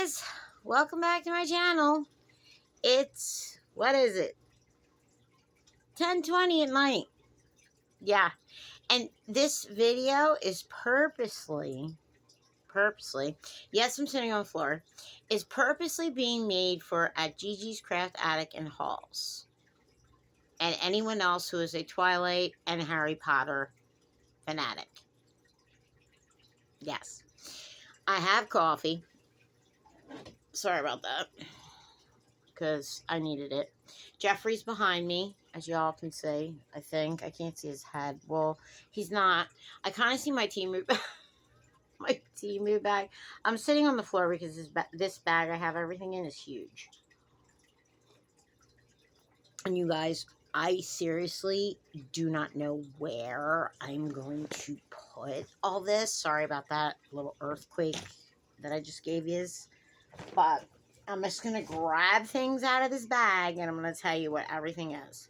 guys, welcome back to my channel. It's, what is it, 10:20 at night. Yeah, and this video is purposely, yes, I'm sitting on the floor, is purposely being made for at Gigi's Craft Attic and Halls, and anyone else who is a Twilight and Harry Potter fanatic. Yes, I have coffee. Sorry about that, because I needed it. Jeffrey's behind me, as y'all can see, I think. I can't see his head. Well, he's not. I kind of see my Temu my Temu bag. I'm sitting on the floor because this bag I have everything in is huge. And you guys, I seriously do not know where I'm going to put all this. Sorry about that little earthquake that I just gave you. But I'm just going to grab things out of this bag and I'm going to tell you what everything is.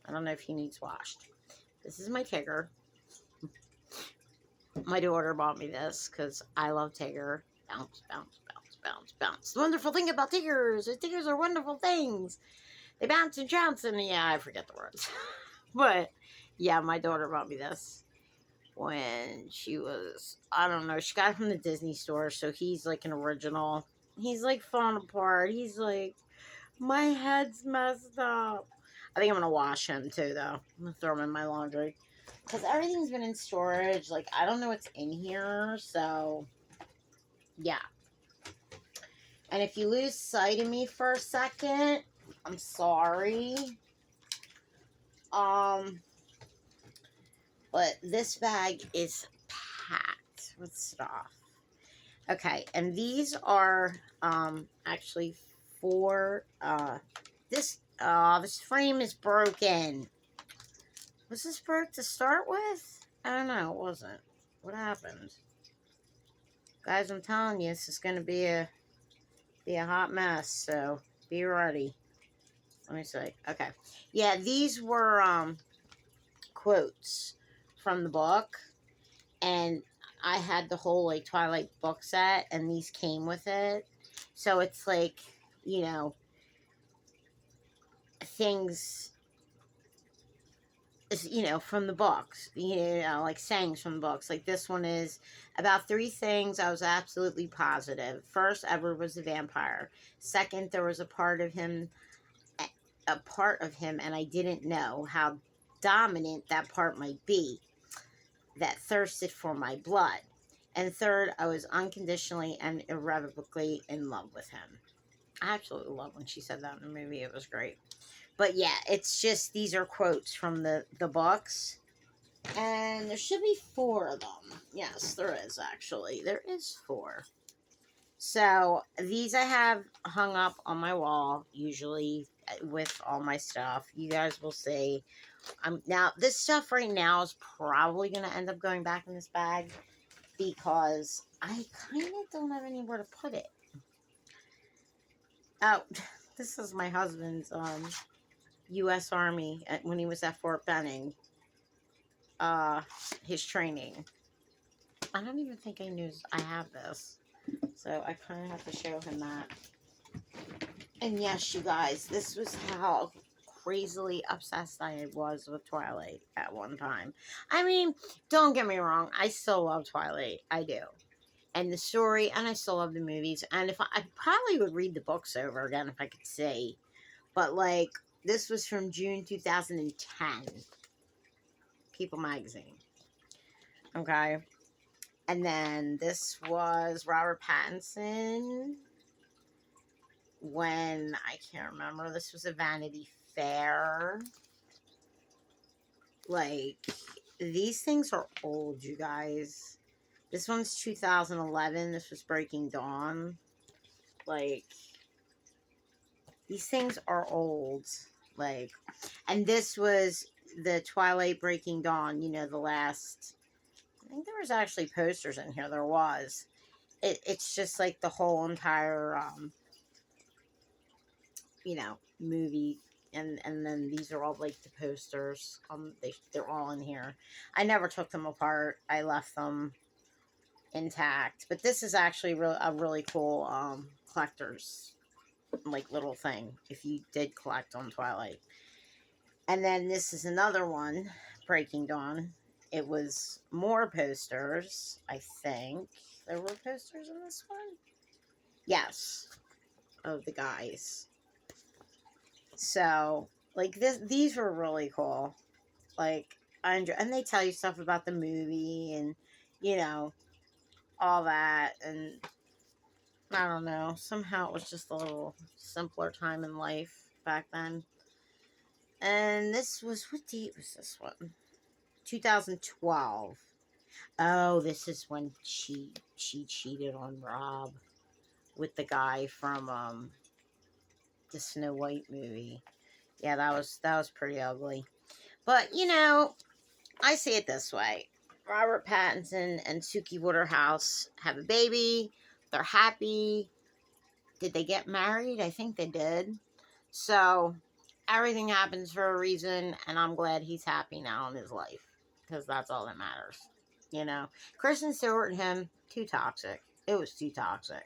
I don't know if he needs washed. This is my Tigger. My daughter bought me this because I love Tigger. Bounce, bounce, bounce, bounce, bounce. The wonderful thing about Tiggers is Tiggers are wonderful things. They bounce and trounce and yeah, I forget the words. But yeah, my daughter bought me this when she was, I don't know, she got it from the Disney store. So he's like an original. He's like falling apart. He's like, my head's messed up. I think I'm going to wash him too, though. I'm going to throw him in my laundry. Because everything's been in storage. Like, I don't know what's in here. So, yeah. And if you lose sight of me for a second, I'm sorry. But this bag is packed with stuff. Okay, and these are, actually for, this frame is broken. Was this broke to start with? I don't know, it wasn't. What happened? Guys, I'm telling you, this is going to be a hot mess, so be ready. Let me see. Okay. Yeah, these were, quotes from the book, and I had the whole, like, Twilight book set, and these came with it. So it's like, you know, things, you know, from the books, you know, like sayings from the books. Like this one is about 3 things I was absolutely positive. First, Edward was a vampire. Second, there was a part of him, and I didn't know how dominant that part might be, that thirsted for my blood. And third, I was unconditionally and irrevocably in love with him. I absolutely love when she said that in the movie. It was great. But yeah, it's just, these are quotes from the books. And there should be 4 of them. Yes, there is actually. There is 4. So these I have hung up on my wall, usually with all my stuff. You guys will see. Now, this stuff right now is probably going to end up going back in this bag because I kind of don't have anywhere to put it. Oh, this is my husband's U.S. Army when he was at Fort Benning. His training. I don't even think I knew I have this. So I kind of have to show him that. And yes, you guys, this was how crazily obsessed I was with Twilight at one time. I mean, don't get me wrong. I still love Twilight. I do. And the story, and I still love the movies. And if I probably would read the books over again if I could see. But, like, this was from June 2010. People Magazine. Okay. And then this was Robert Pattinson when, I can't remember, this was a Vanity Fair. Like, these things are old, you guys. This one's 2011. This was Breaking Dawn. Like, these things are old. Like, and this was the Twilight Breaking Dawn, you know, the last, I think there was actually posters in here. There was. It's just like the whole entire, you know, movie. And then these are all like the posters. They're all in here. I never took them apart. I left them intact. But this is actually a really cool collector's like little thing if you did collect on Twilight. And then this is another one, Breaking Dawn. It was more posters, I think. There were posters in this one? Yes, of the guys. So, like these were really cool. Like I enjoy, and they tell you stuff about the movie and you know all that. And I don't know. Somehow it was just a little simpler time in life back then. And this was, what date was this one? 2012. Oh, this is when she cheated on Rob with the guy from the Snow White movie. Yeah, that was pretty ugly. But I see it this way. Robert Pattinson and Suki Waterhouse have a baby. They're happy. Did they get married? I think they did. So everything happens for a reason, and I'm glad he's happy now in his life because that's all that matters. Kristen Stewart and him, too toxic. It was too toxic,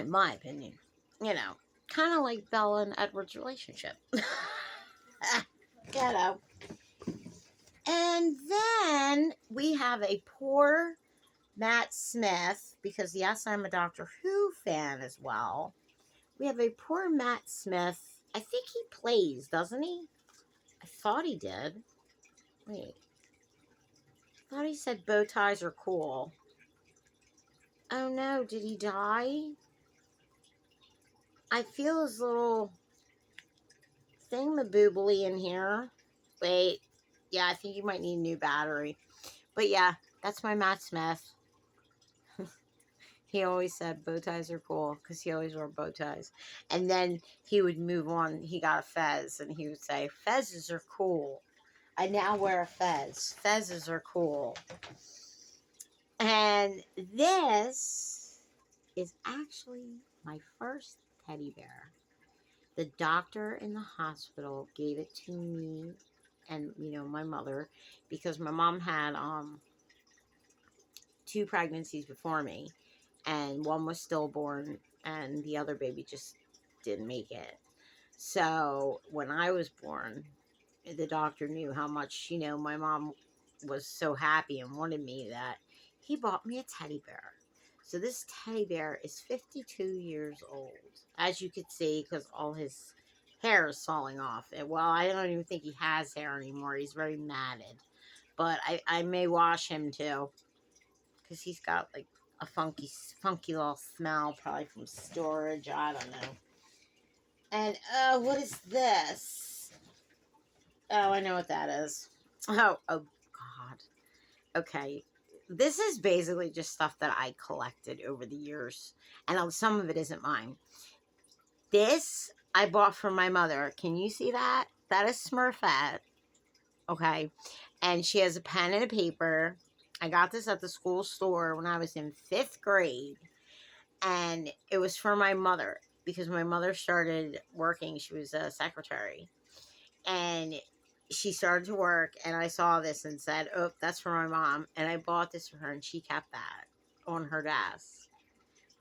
in my opinion. Kind of like Bella and Edward's relationship. you know. And then we have a poor Matt Smith, because yes, I'm a Doctor Who fan as well. We have a poor Matt Smith. I think he plays, doesn't he? I thought he did. Wait. I thought he said bow ties are cool. Oh no, did he die? I feel his little thingamaboobly in here. Wait. Yeah, I think you might need a new battery. But yeah, that's my Matt Smith. He always said bow ties are cool because he always wore bow ties. And then he would move on. He got a fez and he would say, fezzes are cool. I now wear a fez. Fezzes are cool. And this is actually my first teddy bear. The doctor in the hospital gave it to me and, my mother, because my mom had 2 pregnancies before me, and one was stillborn and the other baby just didn't make it. So when I was born, the doctor knew how much, my mom was so happy and wanted me, that he bought me a teddy bear. So this teddy bear is 52 years old, as you could see, because all his hair is falling off. Well, I don't even think he has hair anymore. He's very matted. But I may wash him too, because he's got like a funky little smell, probably from storage. I don't know. And what is this? Oh, I know what that is. Oh God. Okay. This is basically just stuff that I collected over the years, and some of it isn't mine. This I bought from my mother. Can you see that? That is Smurfette. Okay. And she has a pen and a paper. I got this at the school store when I was in 5th grade. And it was for my mother, because my mother started working. She was a secretary. And she started to work, and I saw this and said, oh, that's for my mom. And I bought this for her, and she kept that on her desk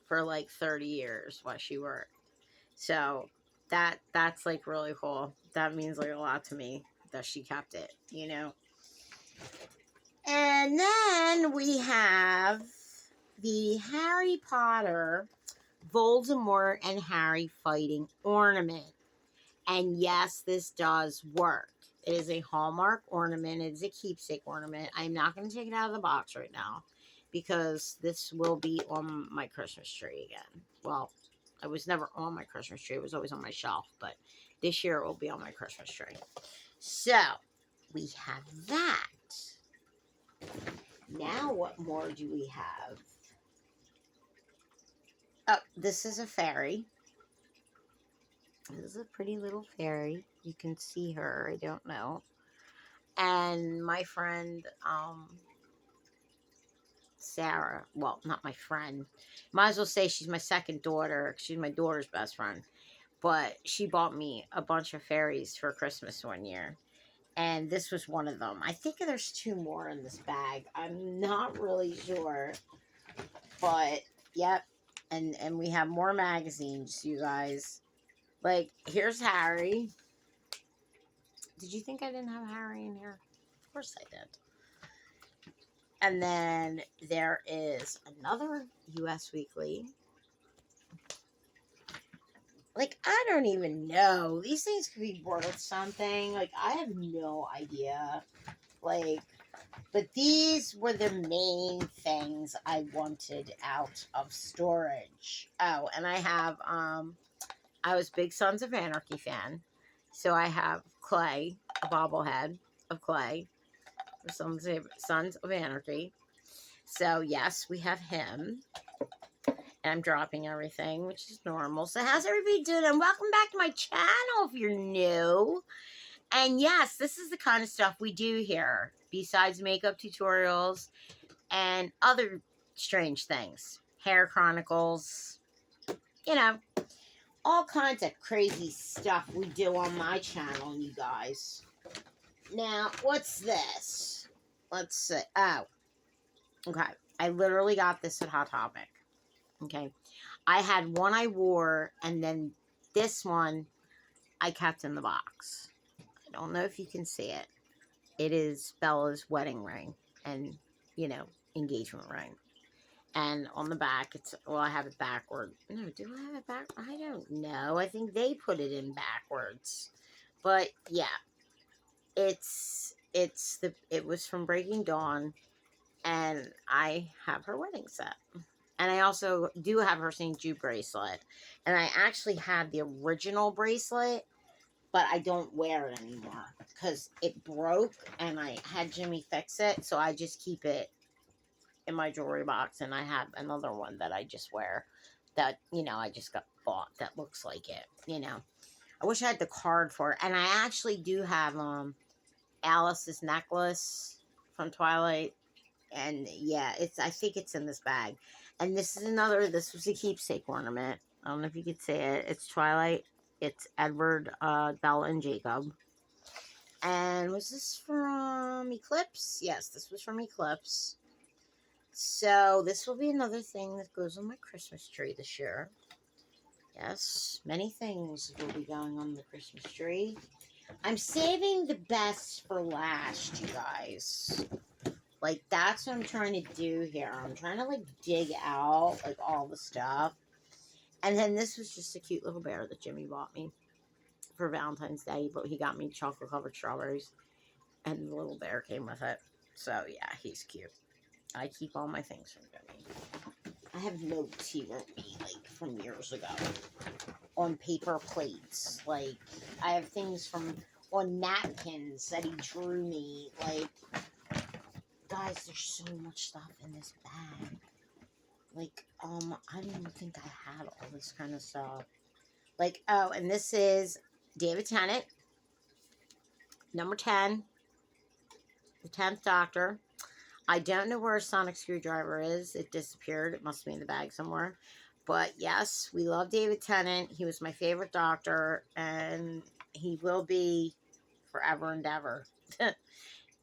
for like 30 years while she worked. So that's like really cool. That means like a lot to me that she kept it, And then we have the Harry Potter Voldemort and Harry fighting ornament. And yes, this does work. It is a Hallmark ornament. It is a keepsake ornament. I'm not going to take it out of the box right now, because this will be on my Christmas tree again. Well, it was never on my Christmas tree. It was always on my shelf. But this year it will be on my Christmas tree. So, we have that. Now, what more do we have? Oh, this is a fairy. This is a pretty little fairy. You can see her. I don't know. And my friend, Sarah. Well, not my friend. Might as well say she's my second daughter. She's my daughter's best friend. But she bought me a bunch of fairies for Christmas one year. And this was one of them. I think there's 2 more in this bag. I'm not really sure. But, yep. And we have more magazines, you guys. Like, here's Harry. Did you think I didn't have Harry in here? Of course I did. And then there is another U.S. Weekly. Like, I don't even know. These things could be worth something. Like, I have no idea. Like, but these were the main things I wanted out of storage. Oh, and I have, I was a big Sons of Anarchy fan. So I have Clay, a bobblehead of Clay. Sons of Anarchy. So, yes, we have him. And I'm dropping everything, which is normal. So how's everybody doing? And welcome back to my channel if you're new. And yes, this is the kind of stuff we do here. Besides makeup tutorials and other strange things. Hair chronicles. You know, all kinds of crazy stuff we do on my channel, you guys. Now, what's this? Let's see. Oh, okay. I literally got this at Hot Topic. Okay. I had one I wore, and then this one I kept in the box. I don't know if you can see it. It is Bella's wedding ring and, you know, engagement ring. And on the back, it's, well, I have it backward. No, do I have it back? I don't know. I think they put it in backwards. But, yeah. It was from Breaking Dawn, and I have her wedding set. And I also do have her St. Jude bracelet. And I actually had the original bracelet, but I don't wear it anymore because it broke and I had Jimmy fix it. So I just keep it in my jewelry box. And I have another one that I just wear that, you know, I just got bought that looks like it, you know. I wish I had the card for it. And I actually do have Alice's necklace from Twilight. And yeah, I think it's in this bag. And this was a keepsake ornament. I don't know if you could see it. It's Twilight. It's Edward, Bella, and Jacob. And was this from Eclipse? Yes, this was from Eclipse. So this will be another thing that goes on my Christmas tree this year. Yes, many things will be going on the Christmas tree. I'm saving the best for last, you guys. Like, that's what I'm trying to do here. I'm trying to, like, dig out, like, all the stuff. And then this was just a cute little bear that Jimmy bought me for Valentine's Day. But he got me chocolate-covered strawberries. And the little bear came with it. So, yeah, he's cute. I keep all my things from Jimmy. I have notes he wrote me, like, from years ago. On paper plates. Like, I have things from, on napkins that he drew me. Like, guys, there's so much stuff in this bag. Like, I didn't even think I had all this kind of stuff. Like, oh, and this is David Tennant, number 10, the 10th Doctor. I don't know where a sonic screwdriver is. It disappeared. It must be in the bag somewhere. But, yes, we love David Tennant. He was my favorite Doctor, and he will be forever and ever.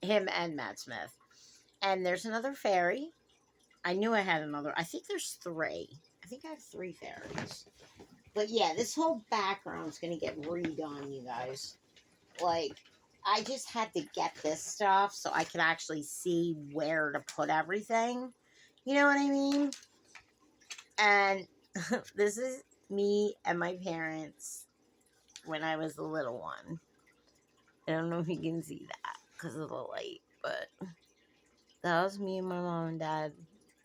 Him and Matt Smith. And there's another fairy. I knew I had another. I think there's 3. I think I have 3 fairies. But yeah, this whole background's going to get redone, you guys. Like, I just had to get this stuff so I could actually see where to put everything. You know what I mean? And this is me and my parents when I was a little one. I don't know if you can see that because of the light, but that was me and my mom and dad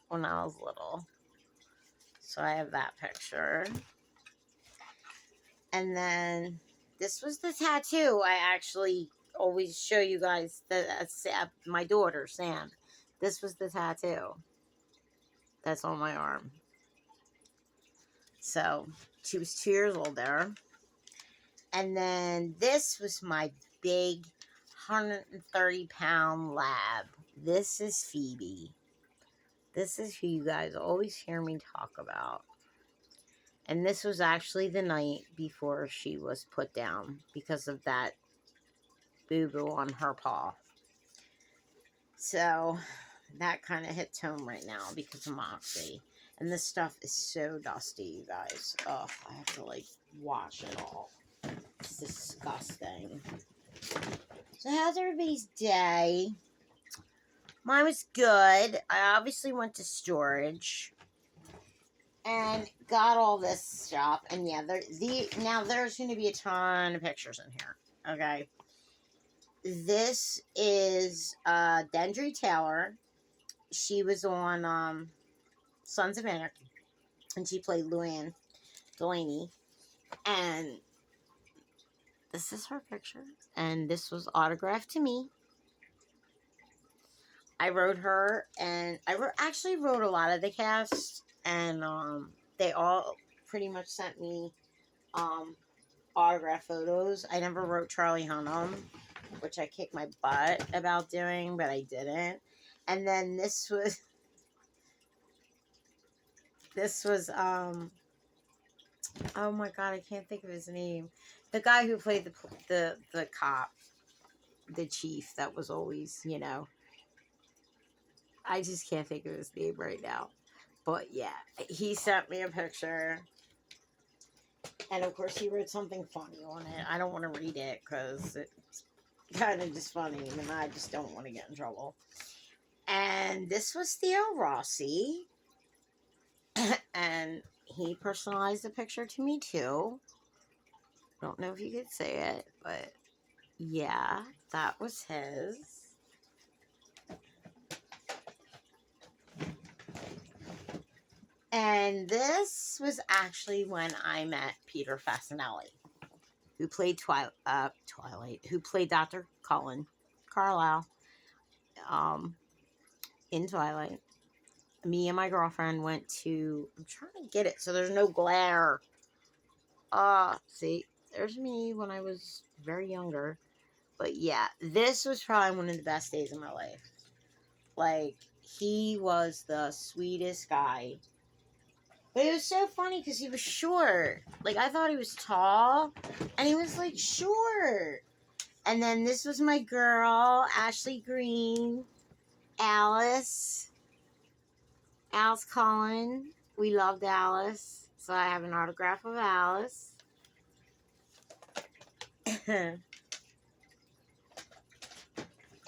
when I was little. So I have that picture. And then this was the tattoo I actually always show you guys. My daughter, Sam. This was the tattoo that's on my arm. So she was 2 years old there. And then this was my big 130-pound lab. This is Phoebe. This is who you guys always hear me talk about. And this was actually the night before she was put down because of that boo-boo on her paw. So that kind of hits home right now because of Moxie. And this stuff is so dusty, you guys. Oh, I have to, like, wash it all. It's disgusting. So how's everybody's day? Mine was good. I obviously went to storage and got all this stuff. And yeah, now there's going to be a ton of pictures in here. Okay. This is Dendry Taylor. She was on Sons of Anarchy, and she played Luann Delaney. And this is her picture, and this was autographed to me. I wrote her, and I actually wrote a lot of the cast, and they all pretty much sent me autograph photos. I never wrote Charlie Hunnam, which I kicked my butt about doing, but I didn't. And then this was oh my god, I can't think of his name. The guy who played the cop, the chief that was always, you know. I just can't think of his name right now. But yeah, he sent me a picture. And of course he wrote something funny on it. I don't want to read it because it's kind of just funny and I just don't want to get in trouble. And this was Theo Rossi. And he personalized the picture to me too. Don't know if you could say it, but yeah, that was his. And this was actually when I met Peter Fasinelli, who played Twilight, who played Dr. Carlisle in Twilight. Me and my girlfriend went to, I'm trying to get it so there's no glare. See, there's me when I was very younger. But yeah, this was probably one of the best days of my life. Like, he was the sweetest guy. But it was so funny because he was short. Like, I thought he was tall. And he was, like, short. And then this was my girl, Ashley Green. Alice Cullen. We loved Alice. So I have an autograph of Alice.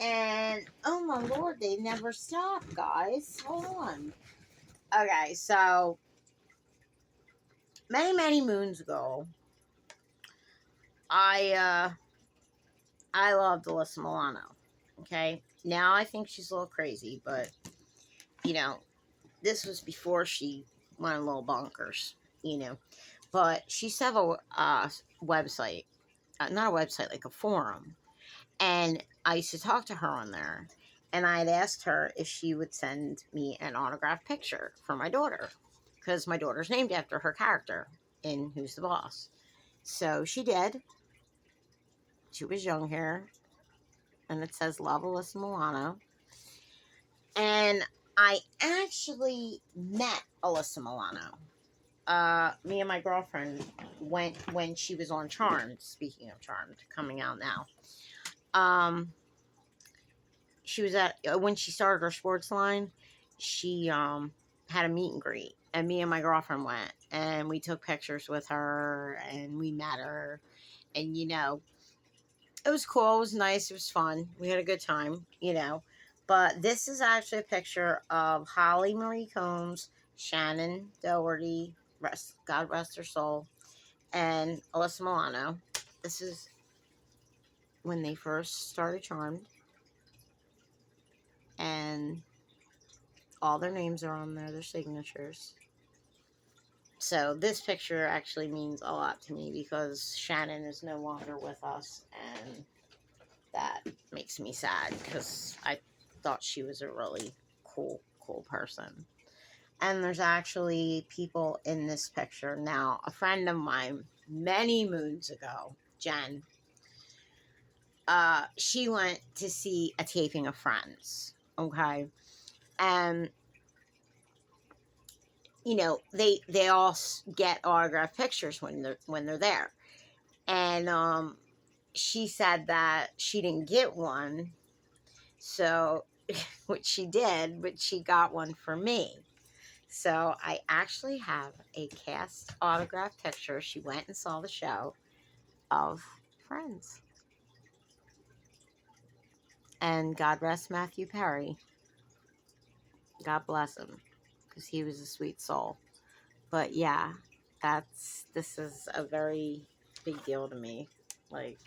And, oh my lord, they never stop, guys. Hold on. Okay, so many moons ago, I loved Alyssa Milano. Okay, now I think she's a little crazy, but you know, this was before she went a little bonkers. You know, but she used to have a website, not a website, like a forum, and I used to talk to her on there. And I had asked her if she would send me an autographed picture for my daughter. Because my daughter's named after her character in Who's the Boss. So she did. She was young here. And it says, Love, Alyssa Milano. And I actually met Alyssa Milano. Me and my girlfriend went when she was on Charmed. Speaking of Charmed, coming out now. She was at, when she started her sports line, she had a meet and greet, and me and my girlfriend went, and we took pictures with her, and we met her, and you know, it was cool, it was nice, it was fun, we had a good time, you know. But this is actually a picture of Holly Marie Combs, Shannon Doherty, God rest her soul, and Alyssa Milano. This is when they first started Charmed. And all their names are on there, their signatures. So this picture actually means a lot to me because Shannon is no longer with us, and that makes me sad because I thought she was a really cool person. And there's actually people in this picture. Now, a friend of mine many moons ago, Jen, she went to see a taping of Friends, okay? And you know, they all get autographed pictures when they're there. And she said that she didn't get one. So, which she did, but she got one for me. So I actually have a cast autograph picture. She went and saw the show of Friends. And God rest Matthew Perry. God bless him, because he was a sweet soul. But yeah, this is a very big deal to me. Like,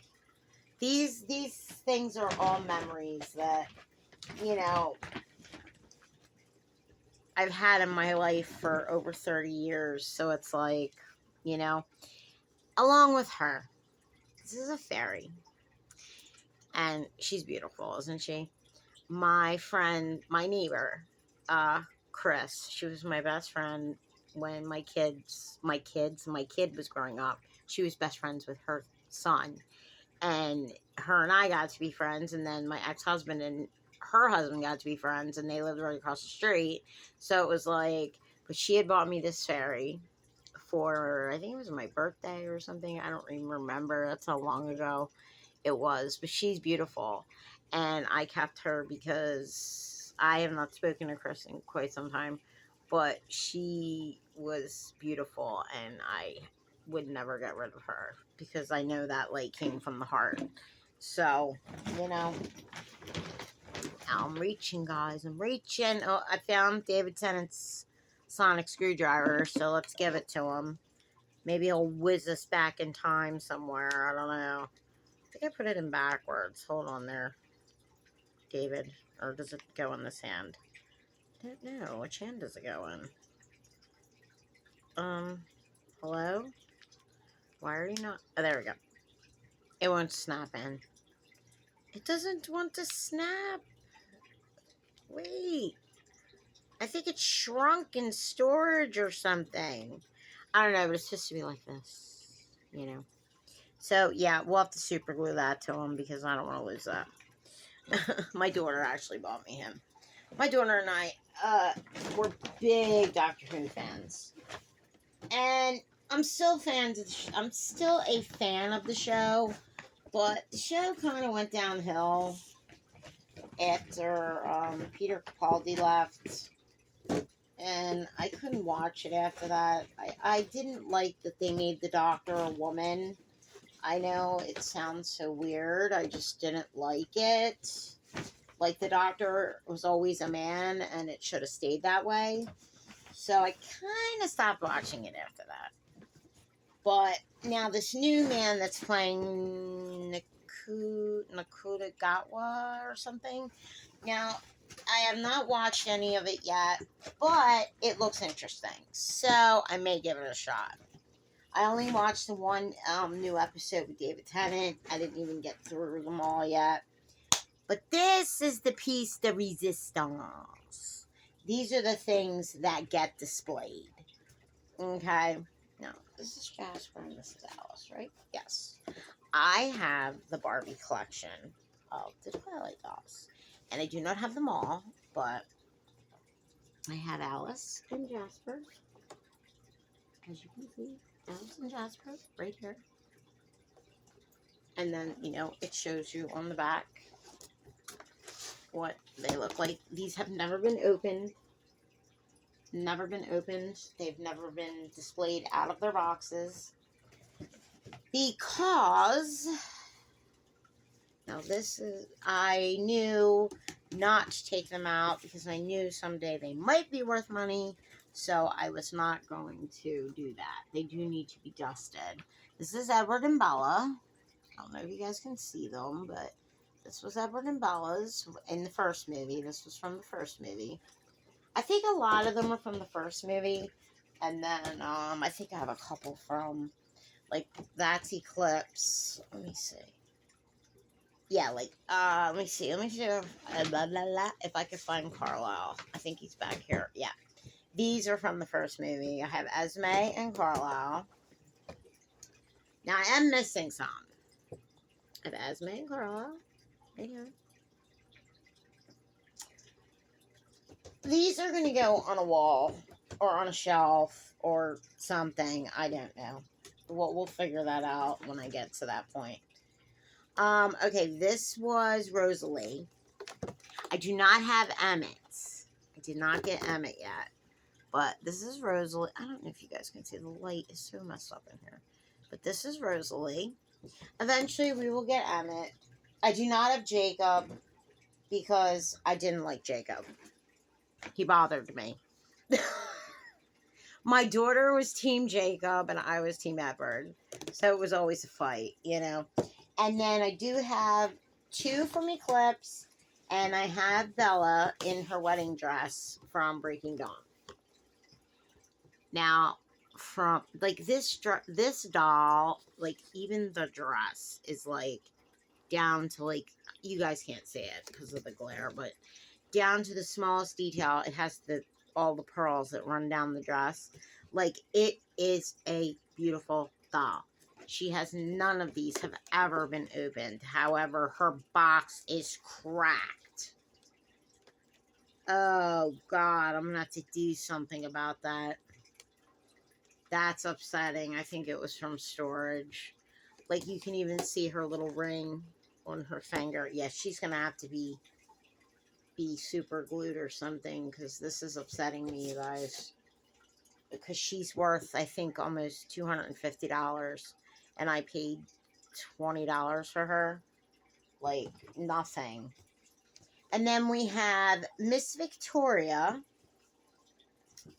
these things are all memories that, you know, I've had in my life for over 30 years. So it's like, you know, along with her, this is a fairy. And she's beautiful, isn't she? My friend, my neighbor, Chris, she was my best friend when my kid was growing up. She was best friends with her son. And her and I got to be friends. And then my ex-husband and her husband got to be friends. And they lived right across the street. So it was like, but she had bought me this fairy for, I think it was my birthday or something. I don't even remember. That's how long ago it was. But she's beautiful. And I kept her because I have not spoken to Chris in quite some time. But she was beautiful. And I would never get rid of her because I know that light came from the heart. So, you know, I'm reaching, guys. I'm reaching. Oh, I found David Tennant's sonic screwdriver, so let's give it to him. Maybe he'll whiz us back in time somewhere. I don't know. I think I put it in backwards. Hold on there, David. Or does it go in this hand? I don't know. Which hand does it go in? Hello? Why are you not? Oh, there we go. It won't snap in. It doesn't want to snap. Wait. I think it shrunk in storage or something. I don't know, but it's supposed to be like this, you know. So, yeah, we'll have to super glue that to him because I don't want to lose that. My daughter actually bought me him. My daughter and I were big Doctor Who fans. And I'm still I'm still a fan of the show, but the show kind of went downhill after Peter Capaldi left. And I couldn't watch it after that. I didn't like that they made the Doctor a woman. I know it sounds so weird. I just didn't like it. Like, the Doctor was always a man, and it should have stayed that way. So I kind of stopped watching it after that. But now this new man that's playing Nakuta Gatwa or something. Now, I have not watched any of it yet, but it looks interesting. So I may give it a shot. I only watched the one new episode with David Tennant. I didn't even get through them all yet. But this is the piece de resistance. These are the things that get displayed. Okay? Now, this is Jasper and this is Alice, right? Yes. I have the Barbie collection of the Twilight dolls. And I do not have them all, but I had Alice and Jasper. As you can see, Alice and Jasper right here. And then, you know, it shows you on the back what they look like. These have never been opened. Never been opened. They've never been displayed out of their boxes. Because, now this is, I knew not to take them out because I knew someday they might be worth money. So I was not going to do that. They do need to be dusted. This is Edward and Bella. I don't know if you guys can see them, but this was Edward and Bella's in the first movie. This was from the first movie. I think a lot of them are from the first movie. And then I think I have a couple from, like, that's Eclipse. Let me see. Yeah, like, let me see if, if I could find Carlisle. I think he's back here. Yeah. These are from the first movie. I have Esme and Carlisle. Now, I am missing some. I have Esme and Carlisle. Right here. These are going to go on a wall or on a shelf or something. I don't know. We'll figure that out when I get to that point. Okay, this was Rosalie. I do not have Emmett's. I did not get Emmett yet. But this is Rosalie. I don't know if you guys can see. The light is so messed up in here. But this is Rosalie. Eventually, we will get Emmett. I do not have Jacob because I didn't like Jacob. He bothered me. My daughter was Team Jacob and I was Team Edward. So it was always a fight, you know. And then I do have 2 from Eclipse. And I have Bella in her wedding dress from Breaking Dawn. Now, from like this doll, like even the dress is like down to like, you guys can't see it because of the glare, but down to the smallest detail. It has all the pearls that run down the dress. Like, it is a beautiful doll. She has none of these have ever been opened. However, her box is cracked. Oh God, I'm gonna have to do something about that. That's upsetting. I think it was from storage. Like, you can even see her little ring on her finger. Yeah, she's gonna have to be super glued or something, because this is upsetting me, you guys. Because she's worth, I think, almost $250, and I paid $20 for her. Like, nothing. And then we have Miss Victoria,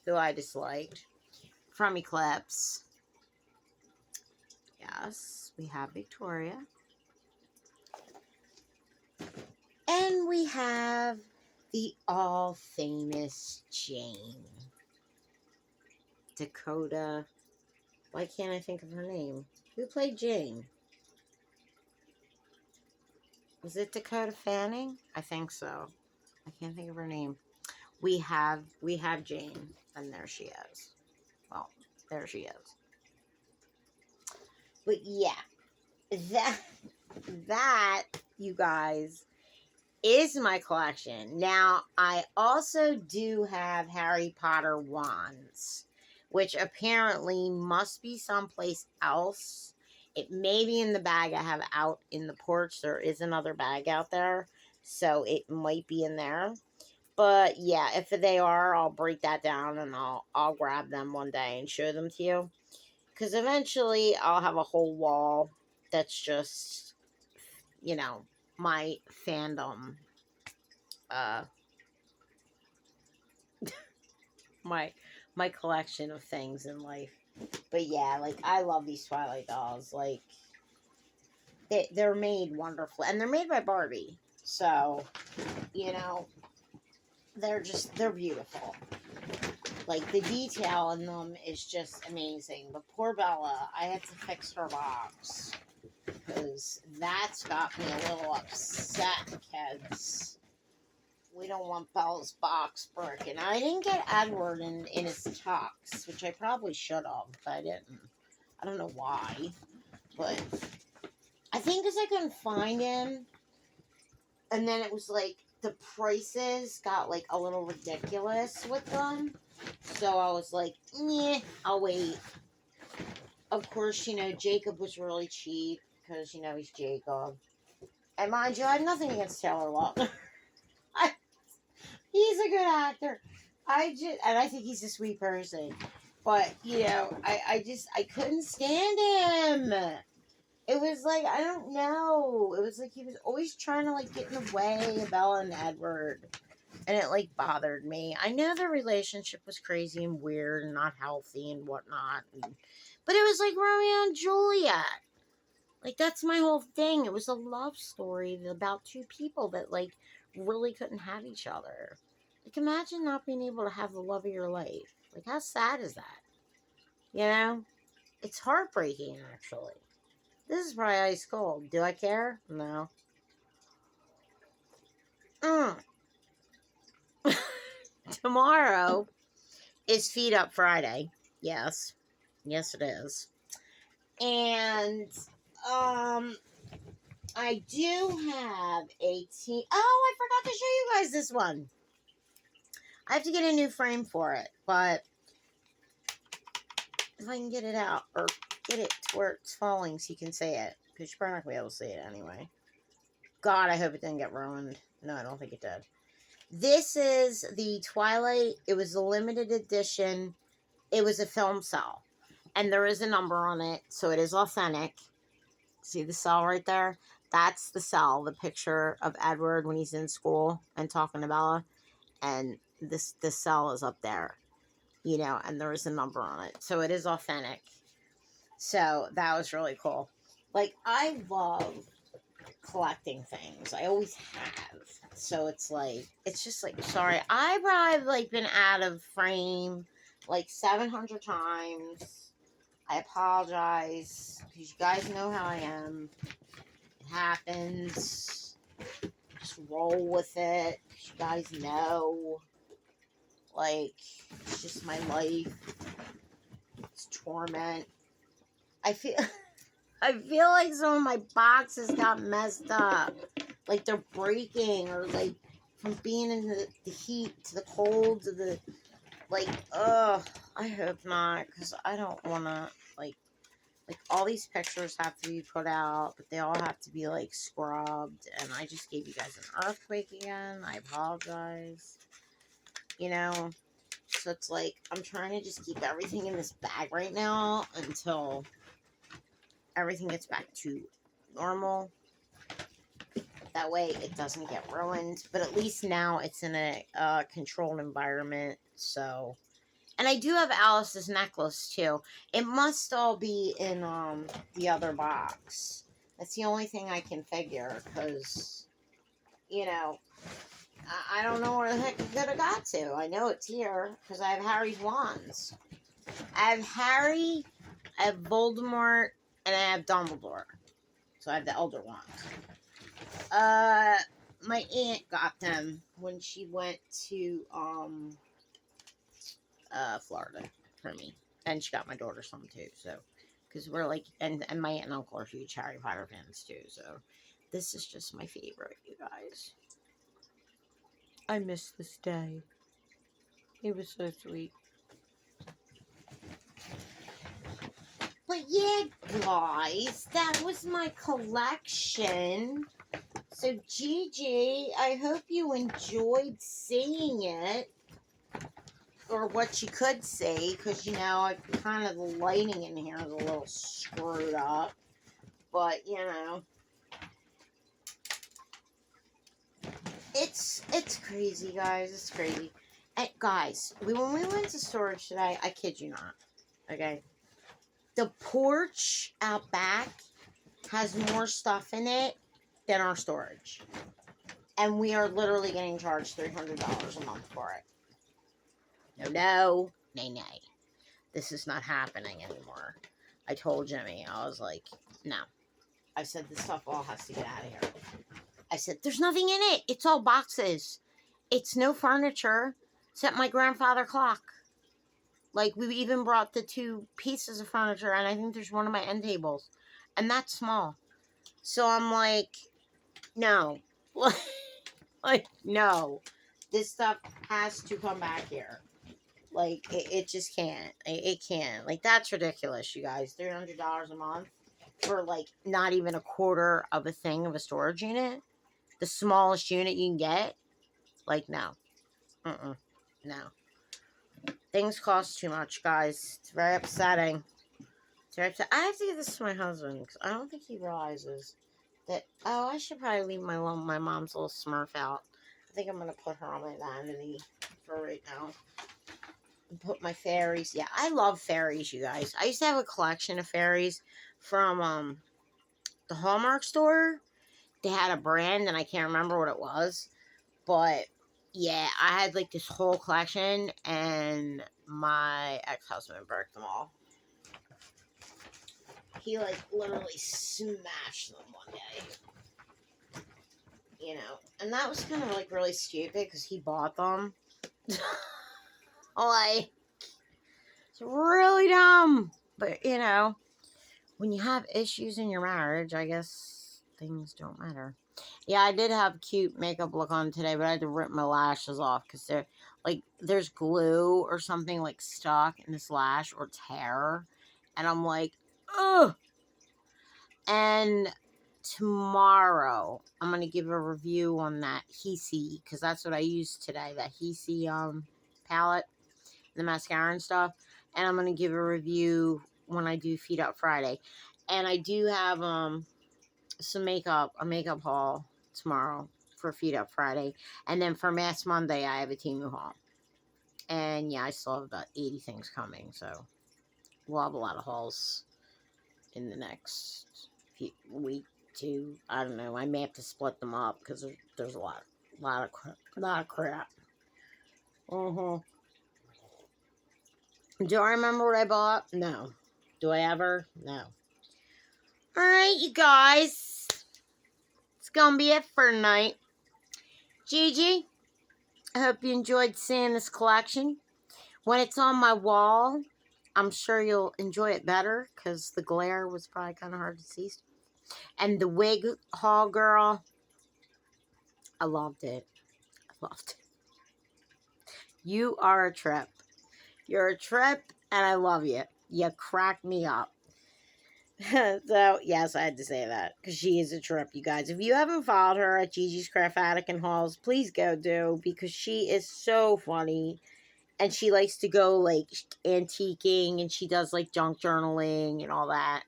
who I disliked, from Eclipse. Yes, we have Victoria. And we have the all-famous Jane. Dakota. Why can't I think of her name? Who played Jane? Was it Dakota Fanning? I think so. I can't think of her name. We have Jane, and there she is. Well, there she is. But yeah, that you guys is my collection. Now, I also do have Harry Potter wands, which apparently must be someplace else. It may be in the bag I have out in the porch. There is another bag out there, so it might be in there. But yeah, if they are, I'll break that down and I'll grab them one day and show them to you. Because eventually I'll have a whole wall that's just, you know, my fandom. My collection of things in life. But yeah, like, I love these Twilight dolls. Like, they're made wonderfully, and they're made by Barbie. So, you know, they're beautiful. Like, the detail in them is just amazing. But poor Bella, I had to fix her box, because that's got me a little upset, kids. We don't want Bella's box broken. I didn't get Edward in his tux, which I probably should have, but I didn't. I don't know why, but I think because I couldn't find him, and then it was like the prices got like a little ridiculous with them, so I was like, yeah, I'll wait. Of course, you know, Jacob was really cheap, because, you know, he's Jacob. And mind you, I have nothing against Taylor Lautner. He's a good actor. And I think he's a sweet person. But, you know, I couldn't stand him. It was like, I don't know. It was like he was always trying to, like, get in the way of Bella and Edward. And it, like, bothered me. I know their relationship was crazy and weird and not healthy and whatnot. But it was like Romeo and Juliet. Like, that's my whole thing. It was a love story about 2 people that, like, really couldn't have each other. Like, imagine not being able to have the love of your life. Like, how sad is that? You know? It's heartbreaking, actually. This is probably ice cold. Do I care? No. Tomorrow is Feed Up Friday. Yes. Yes, it is. And, I do have a team. Oh, I forgot to show you guys this one. I have to get a new frame for it, but if I can get it out or get it to where it's falling so you can see it. Because you're probably not going to be able to see it anyway. God, I hope it didn't get ruined. No, I don't think it did. This is the Twilight. It was a limited edition. It was a film cell. And there is a number on it, so it is authentic. See the cell right there? That's the cell, the picture of Edward when he's in school and talking to Bella. And this cell is up there, you know, and there is a number on it. So it is authentic. So that was really cool. Like, I love collecting things. I always have. So it's like, it's just like, sorry, I probably like been out of frame like 700 times. I apologize because you guys know how I am. It happens. Just roll with it. You guys know. Like, it's just my life. It's torment. I feel like some of my boxes got messed up. Like they're breaking, or like from being in the heat to the cold to the, like, I hope not, because I don't want to, like all these pictures have to be put out, but they all have to be like scrubbed, and I just gave you guys an earthquake again. I apologize. You know, so it's like, I'm trying to just keep everything in this bag right now until everything gets back to normal. That way it doesn't get ruined. But at least now it's in a controlled environment. So, and I do have Alice's necklace too. It must all be in the other box. That's the only thing I can figure, because, you know, I don't know where the heck it could have got to. I know it's here because I have Harry's wands. I have Harry, I have Voldemort, and I have Dumbledore. So I have the Elder Wand. My aunt got them when she went to Florida for me, and she got my daughter some too. So, because we're like, and my aunt and uncle are huge Harry Potter fans too. So, this is just my favorite, you guys. I miss this day. It was so sweet. But yeah, guys, that was my collection. So, Gigi, I hope you enjoyed seeing it. Or what you could see, because, you know, kind of the lighting in here is a little screwed up. But, you know, it's crazy, guys. It's crazy. And, guys, when we went to storage today, I kid you not, okay? The porch out back has more stuff in it than our storage. And we are literally getting charged $300 a month for it. No. This is not happening anymore. I told Jimmy, I was like, no. I said, this stuff all has to get out of here. I said, there's nothing in it. It's all boxes. It's no furniture except my grandfather clock. Like, we even brought the 2 pieces of furniture, and I think there's one of my end tables. And that's small. So I'm like, no. Like, no. This stuff has to come back here. Like, it just can't. It can't. Like, that's ridiculous, you guys. $300 a month for, like, not even a quarter of a thing of a storage unit. The smallest unit you can get. Like, no. No. Things cost too much, guys. It's very upsetting. I have to give this to my husband, because I don't think he realizes that, oh, I should probably leave my mom's little Smurf out. I think I'm going to put her on my vanity for right now. And put my fairies. Yeah, I love fairies, you guys. I used to have a collection of fairies from the Hallmark store. They had a brand, and I can't remember what it was. But, yeah, I had, like, this whole collection, and my ex-husband broke them all. He, like, literally smashed them one day. You know, and that was kind of, like, really stupid, because he bought them. Like, it's really dumb. But, you know, when you have issues in your marriage, I guess things don't matter. Yeah, I did have cute makeup look on today, but I had to rip my lashes off because they're, like, there's glue or something, like, stuck in this lash or tear. And I'm like, ugh. And tomorrow, I'm going to give a review on that Hisi, because that's what I used today, that Hisi palette, the mascara and stuff. And I'm going to give a review when I do Feed Up Friday. And I do have some a makeup haul tomorrow for Feed Up Friday. And then for Mass Monday, I have a Temu haul. And yeah, I still have about 80 things coming, so we'll have a lot of hauls in the next week, two. I don't know. I may have to split them up because there's a lot of crap. Do I remember what I bought? No. Do I ever? No. All right, you guys. It's gonna be it for tonight. Gigi, I hope you enjoyed seeing this collection. When it's on my wall, I'm sure you'll enjoy it better because the glare was probably kind of hard to see. And the wig haul, girl, I loved it. I loved it. You are a trip. You're a trip, and I love you. You crack me up. So, yes, I had to say that because she is a trip, you guys. If you haven't followed her at Gigi's Craft Attic and Hauls, please go do because she is so funny. And she likes to go, like, antiquing, and she does, like, junk journaling and all that.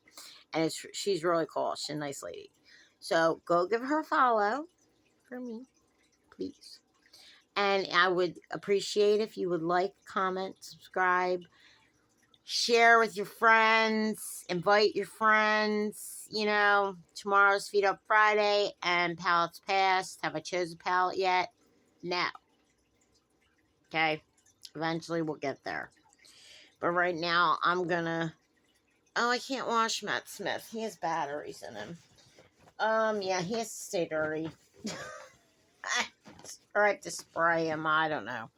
And she's really cool. She's a nice lady. So, go give her a follow for me, please. And I would appreciate if you would like, comment, subscribe, share with your friends, invite your friends. You know, tomorrow's Feed Up Friday and palettes passed. Have I chosen a palette yet? No. Okay. Eventually we'll get there. But right now I'm gonna... Oh, I can't wash Matt Smith. He has batteries in him. Yeah, he has to stay dirty. Or I have to spray him. I don't know.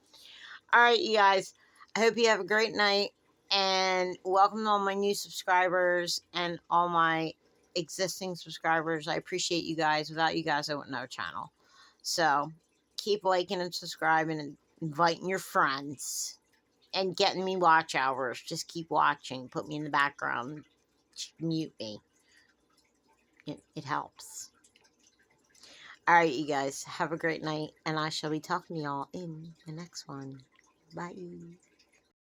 Alright, you guys. I hope you have a great night. And welcome to all my new subscribers and all my existing subscribers. I appreciate you guys. Without you guys, I wouldn't know a channel. So, keep liking and subscribing and inviting your friends. And getting me watch hours. Just keep watching. Put me in the background. Mute me. It helps. Alright, you guys. Have a great night. And I shall be talking to y'all in the next one. Bye.